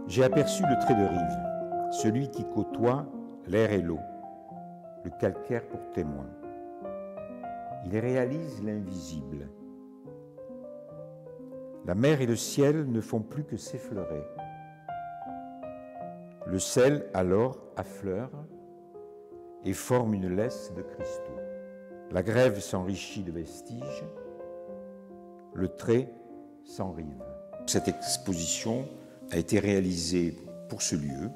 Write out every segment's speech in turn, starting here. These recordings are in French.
J'ai aperçu le trait de rive, celui qui côtoie l'air et l'eau, le calcaire pour témoin. Il réalise l'invisible. La mer et le ciel ne font plus que s'effleurer. Le sel alors affleure et forme une laisse de cristaux. La grève s'enrichit de vestiges, le trait s'enrive. Cette exposition a été réalisée pour ce lieu.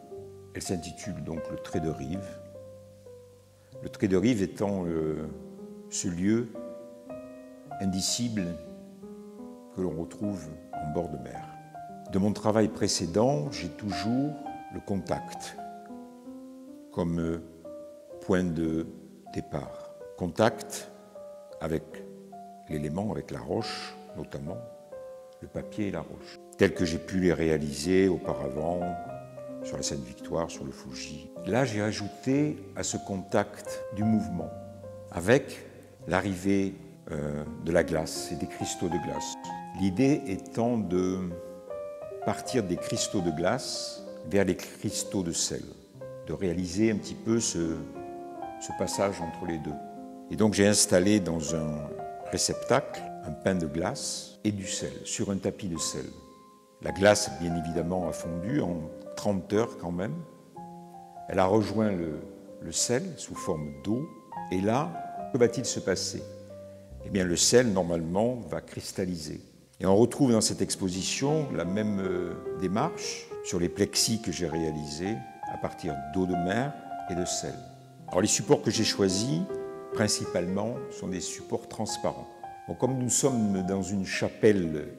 Elle s'intitule donc le trait de rive. Le trait de rive étant ce lieu indicible que l'on retrouve en bord de mer. De mon travail précédent, j'ai toujours le contact comme point de départ. Contact avec l'élément, avec la roche notamment, le papier et la roche, tels que j'ai pu les réaliser auparavant sur la Sainte-Victoire, sur le Fougy. Là, j'ai ajouté à ce contact du mouvement, avec l'arrivée de la glace et des cristaux de glace. L'idée étant de partir des cristaux de glace vers les cristaux de sel, de réaliser un petit peu ce passage entre les deux. Et donc j'ai installé dans un réceptacle un pain de glace et du sel, sur un tapis de sel. La glace, bien évidemment, a fondu en 30 heures quand même. Elle a rejoint le sel sous forme d'eau. Et là, que va-t-il se passer? Eh bien, le sel, normalement, va cristalliser. Et on retrouve dans cette exposition la même démarche sur les plexis que j'ai réalisés à partir d'eau de mer et de sel. Alors, les supports que j'ai choisis, principalement, sont des supports transparents. Bon, comme nous sommes dans une chapelle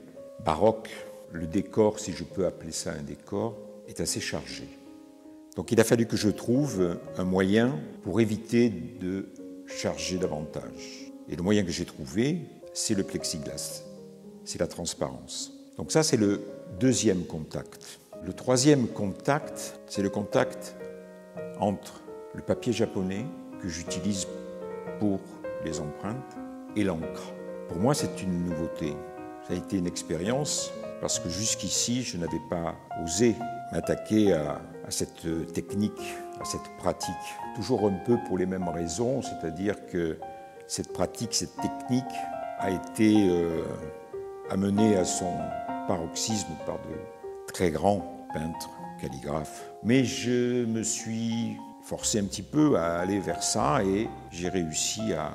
baroque, le décor, si je peux appeler ça un décor, est assez chargé. Donc il a fallu que je trouve un moyen pour éviter de charger davantage. Et le moyen que j'ai trouvé, c'est le plexiglas, c'est la transparence. Donc ça, c'est le deuxième contact. Le troisième contact, c'est le contact entre le papier japonais que j'utilise pour les empreintes et l'encre. Pour moi, c'est une nouveauté. Ça a été une expérience parce que jusqu'ici, je n'avais pas osé m'attaquer à cette technique, à cette pratique. Toujours un peu pour les mêmes raisons, c'est-à-dire que cette pratique, cette technique a été amenée à son paroxysme par de très grands peintres, calligraphes. Mais je me suis forcé un petit peu à aller vers ça et j'ai réussi à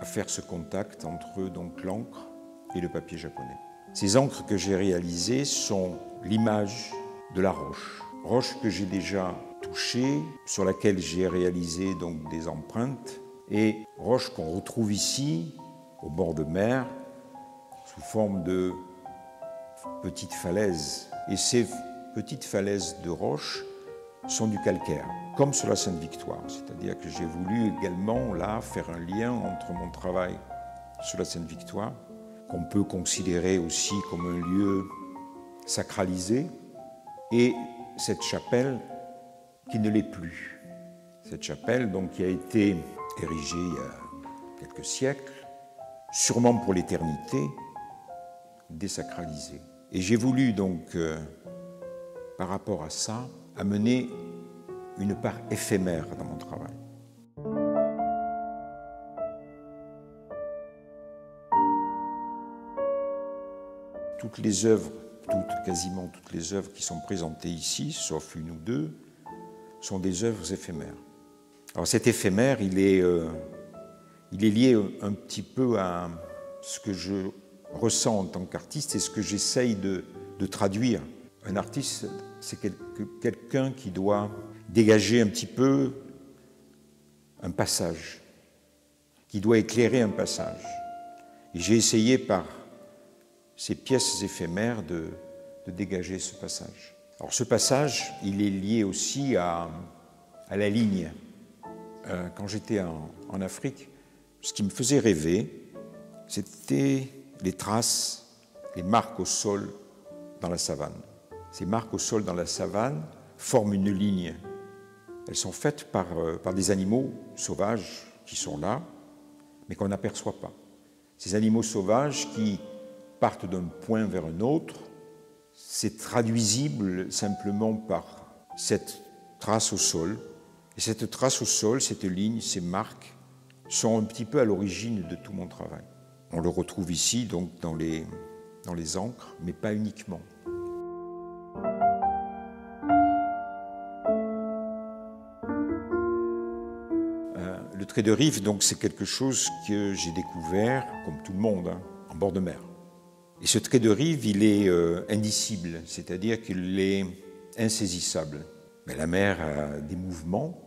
faire ce contact entre donc l'encre et le papier japonais. Ces encres que j'ai réalisées sont l'image de la roche. Roche que j'ai déjà touchée, sur laquelle j'ai réalisé donc des empreintes, et roche qu'on retrouve ici, au bord de mer, sous forme de petites falaises. Et ces petites falaises de roche sont du calcaire, comme sur la Sainte-Victoire. C'est-à-dire que j'ai voulu également là faire un lien entre mon travail sur la Sainte-Victoire, qu'on peut considérer aussi comme un lieu sacralisé, et cette chapelle qui ne l'est plus. Cette chapelle donc, qui a été érigée il y a quelques siècles, sûrement pour l'éternité, désacralisée. Et j'ai voulu donc, par rapport à ça, amener une part éphémère dans mon travail. Toutes les œuvres, quasiment toutes les œuvres qui sont présentées ici, sauf une ou deux, sont des œuvres éphémères. Alors cet éphémère, il est lié un petit peu à ce que je ressens en tant qu'artiste et ce que j'essaye de traduire. Un artiste, c'est quelqu'un qui doit dégager un petit peu un passage, qui doit éclairer un passage. Et j'ai essayé par ces pièces éphémères de dégager ce passage. Alors ce passage, il est lié aussi à la ligne. Quand j'étais en Afrique, ce qui me faisait rêver, c'était les traces, les marques au sol dans la savane. Ces marques au sol dans la savane forment une ligne. Elles sont faites par des animaux sauvages qui sont là, mais qu'on n'aperçoit pas. Ces animaux sauvages qui partent d'un point vers un autre, c'est traduisible simplement par cette trace au sol. Et cette trace au sol, cette ligne, ces marques, sont un petit peu à l'origine de tout mon travail. On le retrouve ici, donc, dans les encres, mais pas uniquement. Le trait de rive, donc, c'est quelque chose que j'ai découvert, comme tout le monde, hein, en bord de mer. Et ce trait de rive, il est indicible, c'est-à-dire qu'il est insaisissable. Mais la mer a des mouvements,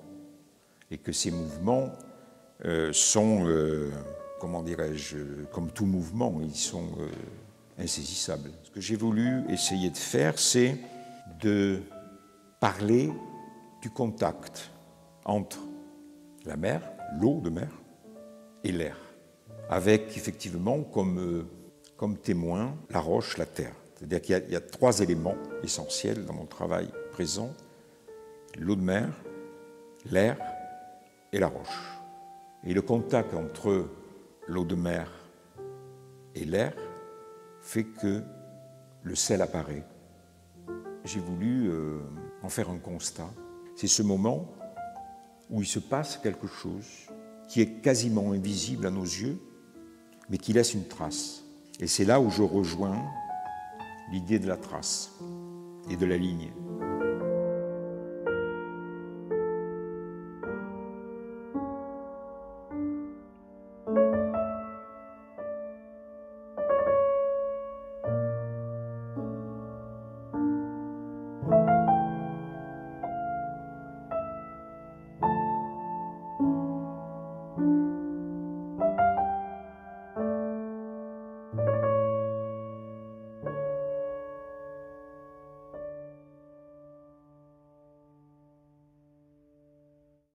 et que ces mouvements sont, comment dirais-je, comme tout mouvement, ils sont insaisissables. Ce que j'ai voulu essayer de faire, c'est de parler du contact entre la mer, l'eau de mer, et l'air, avec effectivement comme témoin la roche, la terre. C'est-à-dire qu'il y a 3 éléments essentiels dans mon travail présent: l'eau de mer, l'air et la roche. Et le contact entre l'eau de mer et l'air fait que le sel apparaît. J'ai voulu en faire un constat. C'est ce moment où il se passe quelque chose qui est quasiment invisible à nos yeux, mais qui laisse une trace. Et c'est là où je rejoins l'idée de la trace et de la ligne.